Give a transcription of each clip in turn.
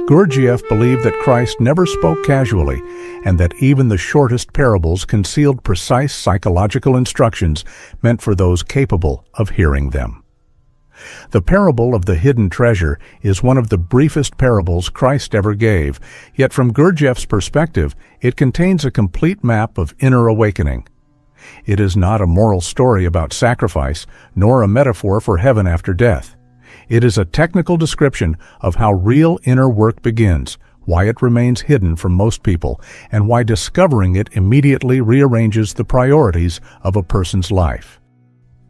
Gurdjieff believed that Christ never spoke casually, and that even the shortest parables concealed precise psychological instructions meant for those capable of hearing them. The parable of the hidden treasure is one of the briefest parables Christ ever gave, yet from Gurdjieff's perspective, it contains a complete map of inner awakening. It is not a moral story about sacrifice, nor a metaphor for heaven after death. It is a technical description of how real inner work begins, why it remains hidden from most people, and why discovering it immediately rearranges the priorities of a person's life.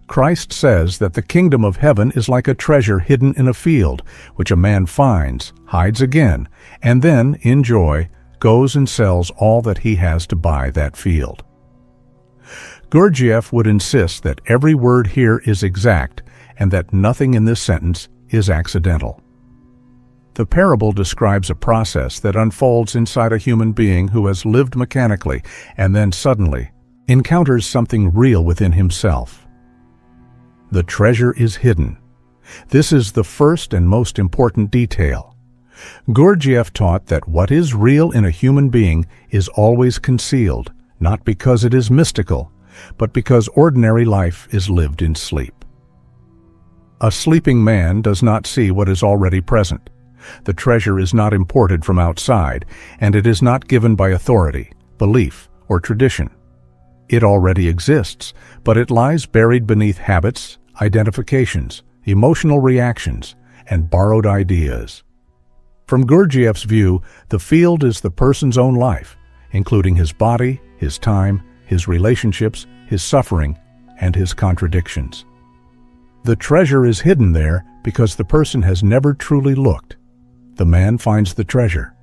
Christ says that the kingdom of heaven is like a treasure hidden in a field, which a man finds, hides again, and then, in joy, goes and sells all that he has to buy that field. Gurdjieff would insist that every word here is exact, and that nothing in this sentence is accidental. The parable describes a process that unfolds inside a human being who has lived mechanically and then suddenly encounters something real within himself. The treasure is hidden. This is the first and most important detail. Gurdjieff taught that what is real in a human being is always concealed, not because it is mystical, but because ordinary life is lived in sleep. A sleeping man does not see what is already present. The treasure is not imported from outside, and it is not given by authority, belief, or tradition. It already exists, but it lies buried beneath habits, identifications, emotional reactions, and borrowed ideas. From Gurdjieff's view, the field is the person's own life, including his body, his time, his relationships, his suffering, and his contradictions. The treasure is hidden there because the person has never truly looked. The man finds the treasure.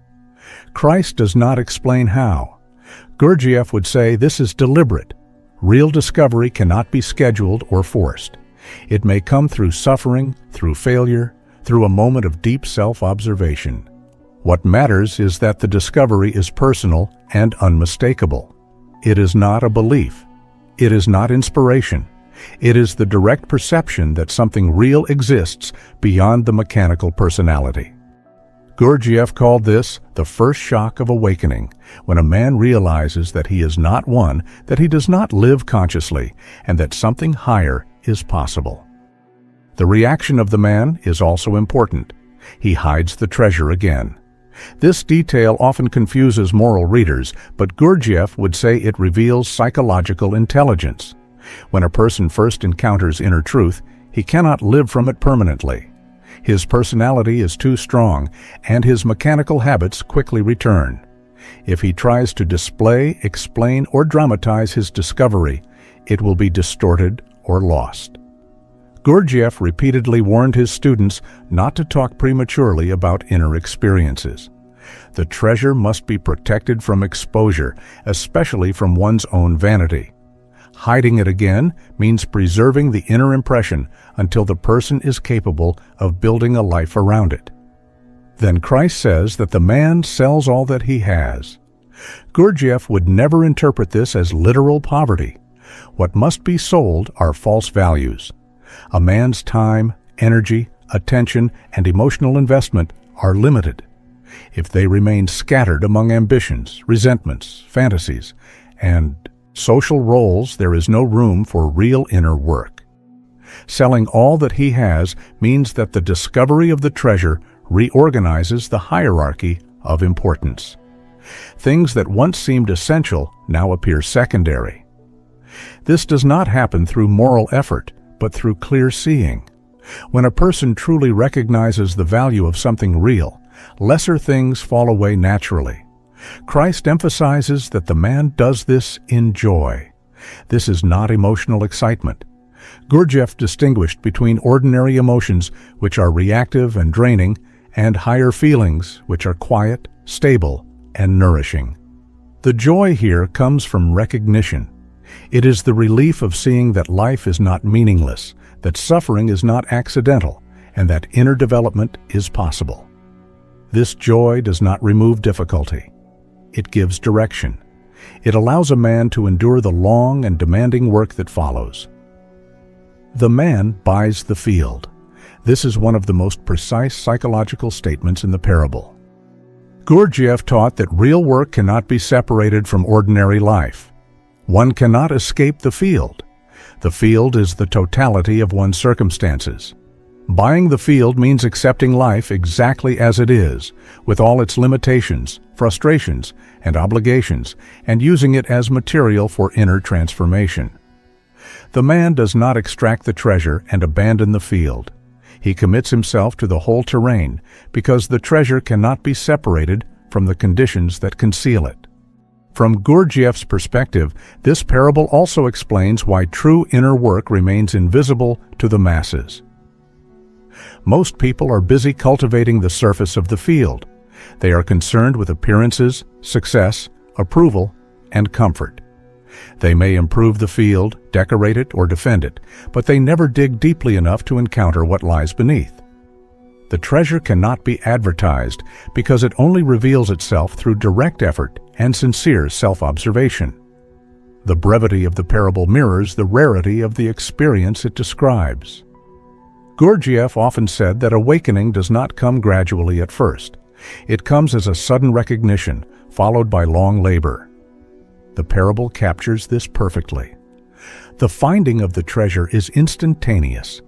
Christ does not explain how. Gurdjieff would say this is deliberate. Real discovery cannot be scheduled or forced. It may come through suffering, through failure, through a moment of deep self-observation. What matters is that the discovery is personal and unmistakable. It is not a belief. It is not inspiration. It is the direct perception that something real exists beyond the mechanical personality. Gurdjieff called this the first shock of awakening, when a man realizes that he is not one, that he does not live consciously, and that something higher is possible. The reaction of the man is also important. He hides the treasure again. This detail often confuses moral readers, but Gurdjieff would say it reveals psychological intelligence. When a person first encounters inner truth, he cannot live from it permanently. His personality is too strong, and his mechanical habits quickly return. If he tries to display, explain, or dramatize his discovery, it will be distorted or lost. Gurdjieff repeatedly warned his students not to talk prematurely about inner experiences. The treasure must be protected from exposure, especially from one's own vanity. Hiding it again means preserving the inner impression until the person is capable of building a life around it. Then Christ says that the man sells all that he has. Gurdjieff would never interpret this as literal poverty. What must be sold are false values. A man's time, energy, attention, and emotional investment are limited. If they remain scattered among ambitions, resentments, fantasies, and social roles, there is no room for real inner work. Selling all that he has means that the discovery of the treasure reorganizes the hierarchy of importance. Things that once seemed essential now appear secondary. This does not happen through moral effort, but through clear seeing. When a person truly recognizes the value of something real, lesser things fall away naturally. Christ emphasizes that the man does this in joy. This is not emotional excitement. Gurdjieff distinguished between ordinary emotions, which are reactive and draining, and higher feelings, which are quiet, stable, and nourishing. The joy here comes from recognition. It is the relief of seeing that life is not meaningless, that suffering is not accidental, and that inner development is possible. This joy does not remove difficulty. It gives direction. It allows a man to endure the long and demanding work that follows. The man buys the field. This is one of the most precise psychological statements in the parable. Gurdjieff taught that real work cannot be separated from ordinary life. One cannot escape the field. The field is the totality of one's circumstances. Buying the field means accepting life exactly as it is, with all its limitations, frustrations, and obligations, and using it as material for inner transformation. The man does not extract the treasure and abandon the field. He commits himself to the whole terrain because the treasure cannot be separated from the conditions that conceal it. From Gurdjieff's perspective, this parable also explains why true inner work remains invisible to the masses. Most people are busy cultivating the surface of the field. They are concerned with appearances, success, approval, and comfort. They may improve the field, decorate it, or defend it, but they never dig deeply enough to encounter what lies beneath. The treasure cannot be advertised because it only reveals itself through direct effort and sincere self-observation. The brevity of the parable mirrors the rarity of the experience it describes. Gurdjieff often said that awakening does not come gradually at first. It comes as a sudden recognition, followed by long labor. The parable captures this perfectly. The finding of the treasure is instantaneous.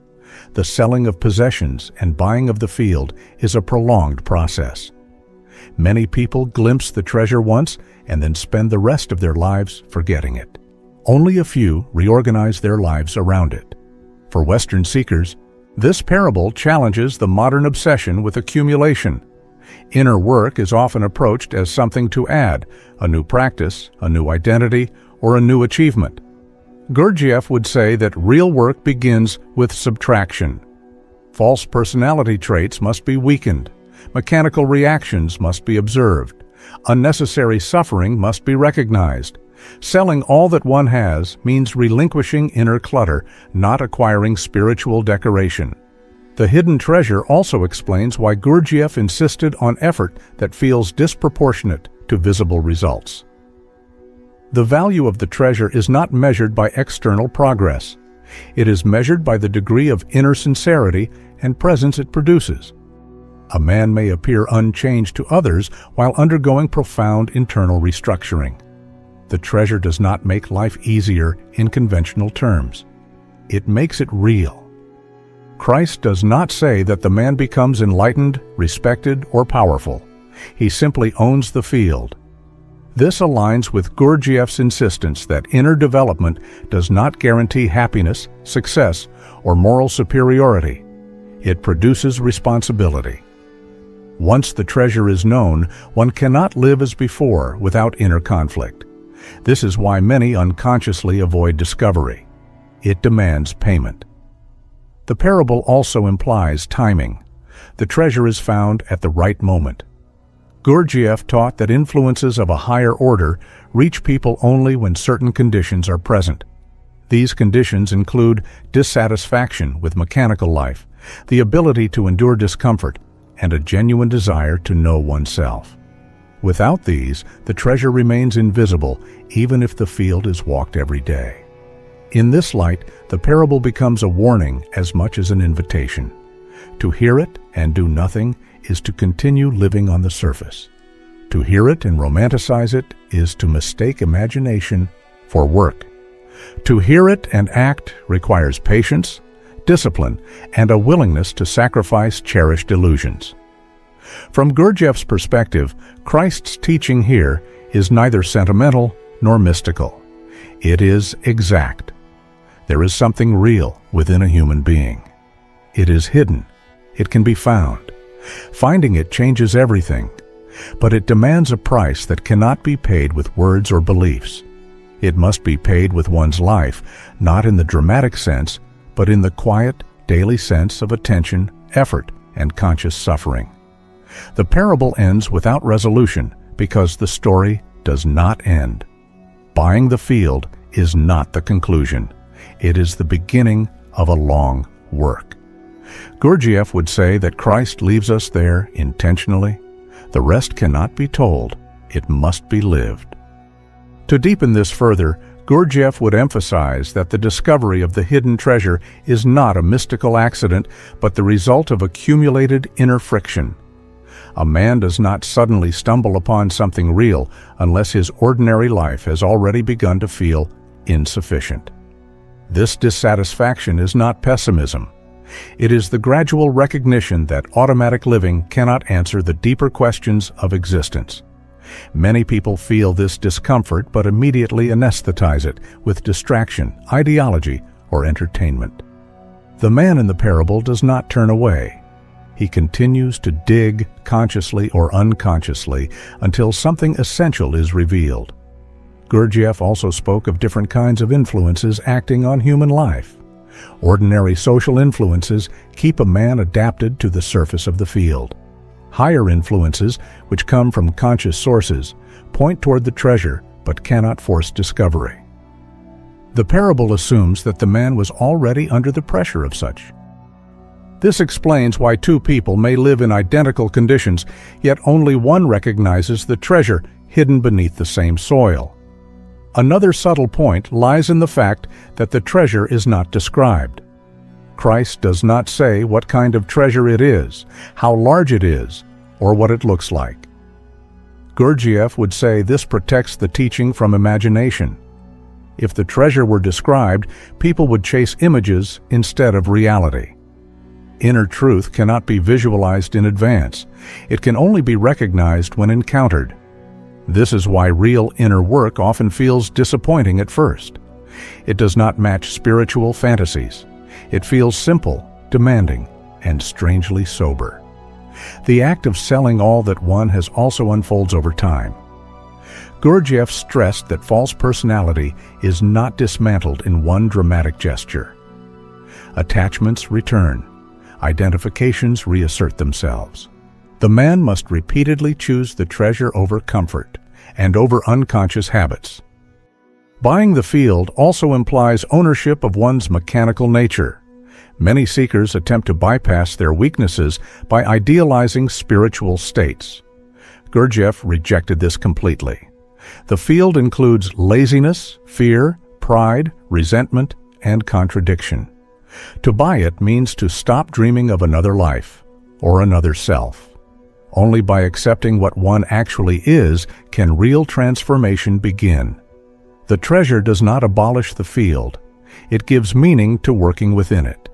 The selling of possessions and buying of the field is a prolonged process. Many people glimpse the treasure once and then spend the rest of their lives forgetting it. Only a few reorganize their lives around it. For Western seekers, this parable challenges the modern obsession with accumulation. Inner work is often approached as something to add, a new practice, a new identity, or a new achievement. Gurdjieff would say that real work begins with subtraction. False personality traits must be weakened. Mechanical reactions must be observed. Unnecessary suffering must be recognized. Selling all that one has means relinquishing inner clutter, not acquiring spiritual decoration. The hidden treasure also explains why Gurdjieff insisted on effort that feels disproportionate to visible results. The value of the treasure is not measured by external progress. It is measured by the degree of inner sincerity and presence it produces. A man may appear unchanged to others while undergoing profound internal restructuring. The treasure does not make life easier in conventional terms. It makes it real. Christ does not say that the man becomes enlightened, respected, or powerful. He simply owns the field. This aligns with Gurdjieff's insistence that inner development does not guarantee happiness, success, or moral superiority. It produces responsibility. Once the treasure is known, one cannot live as before without inner conflict. This is why many unconsciously avoid discovery. It demands payment. The parable also implies timing. The treasure is found at the right moment. Gurdjieff taught that influences of a higher order reach people only when certain conditions are present. These conditions include dissatisfaction with mechanical life, the ability to endure discomfort, and a genuine desire to know oneself. Without these, the treasure remains invisible even if the field is walked every day. In this light, the parable becomes a warning as much as an invitation. To hear it and do nothing is to continue living on the surface. To hear it and romanticize it is to mistake imagination for work. To hear it and act requires patience, discipline, and a willingness to sacrifice cherished illusions. From Gurdjieff's perspective, Christ's teaching here is neither sentimental nor mystical. It is exact. There is something real within a human being. It is hidden. It can be found. Finding it changes everything, but it demands a price that cannot be paid with words or beliefs. It must be paid with one's life, not in the dramatic sense, but in the quiet, daily sense of attention, effort, and conscious suffering. The parable ends without resolution because the story does not end. Buying the field is not the conclusion. It is the beginning of a long work. Gurdjieff would say that Christ leaves us there intentionally. The rest cannot be told. It must be lived. To deepen this further, Gurdjieff would emphasize that the discovery of the hidden treasure is not a mystical accident, but the result of accumulated inner friction. A man does not suddenly stumble upon something real unless his ordinary life has already begun to feel insufficient. This dissatisfaction is not pessimism. It is the gradual recognition that automatic living cannot answer the deeper questions of existence. Many people feel this discomfort but immediately anesthetize it with distraction, ideology, or entertainment. The man in the parable does not turn away. He continues to dig, consciously or unconsciously, until something essential is revealed. Gurdjieff also spoke of different kinds of influences acting on human life. Ordinary social influences keep a man adapted to the surface of the field. Higher influences, which come from conscious sources, point toward the treasure but cannot force discovery. The parable assumes that the man was already under the pressure of such. This explains why two people may live in identical conditions, yet only one recognizes the treasure hidden beneath the same soil. Another subtle point lies in the fact that the treasure is not described. Christ does not say what kind of treasure it is, how large it is, or what it looks like. Gurdjieff would say this protects the teaching from imagination. If the treasure were described, people would chase images instead of reality. Inner truth cannot be visualized in advance. It can only be recognized when encountered. This is why real inner work often feels disappointing at first. It does not match spiritual fantasies. It feels simple, demanding, and strangely sober. The act of selling all that one has also unfolds over time. Gurdjieff stressed that false personality is not dismantled in one dramatic gesture. Attachments return. Identifications reassert themselves. The man must repeatedly choose the treasure over comfort and over unconscious habits. Buying the field also implies ownership of one's mechanical nature. Many seekers attempt to bypass their weaknesses by idealizing spiritual states. Gurdjieff rejected this completely. The field includes laziness, fear, pride, resentment, and contradiction. To buy it means to stop dreaming of another life or another self. Only by accepting what one actually is can real transformation begin. The treasure does not abolish the field. It gives meaning to working within it.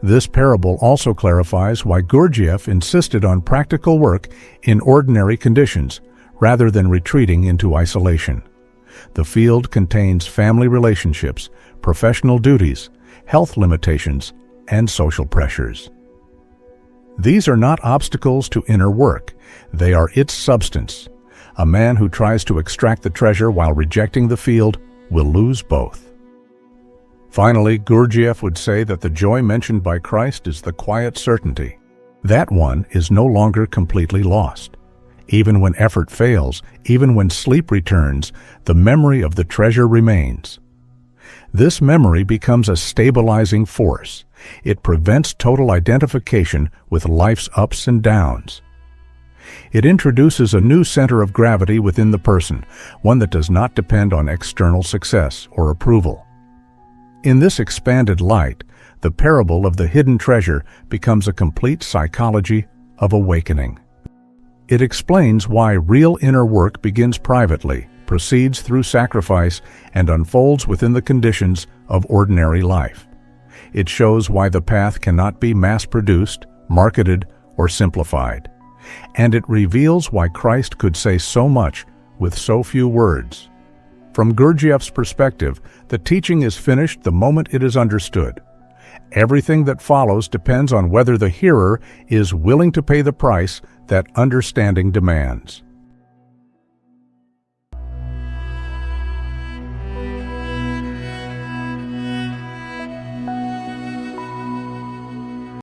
This parable also clarifies why Gurdjieff insisted on practical work in ordinary conditions rather than retreating into isolation. The field contains family relationships, professional duties, health limitations, and social pressures. These are not obstacles to inner work. They are its substance. A man who tries to extract the treasure while rejecting the field will lose both. Finally, Gurdjieff would say that the joy mentioned by Christ is the quiet certainty. That one is no longer completely lost. Even when effort fails, even when sleep returns, the memory of the treasure remains. This memory becomes a stabilizing force. It prevents total identification with life's ups and downs. It introduces a new center of gravity within the person, one that does not depend on external success or approval. In this expanded light, the parable of the hidden treasure becomes a complete psychology of awakening. It explains why real inner work begins privately, proceeds through sacrifice, and unfolds within the conditions of ordinary life. It shows why the path cannot be mass-produced, marketed, or simplified. And it reveals why Christ could say so much with so few words. From Gurdjieff's perspective, the teaching is finished the moment it is understood. Everything that follows depends on whether the hearer is willing to pay the price that understanding demands.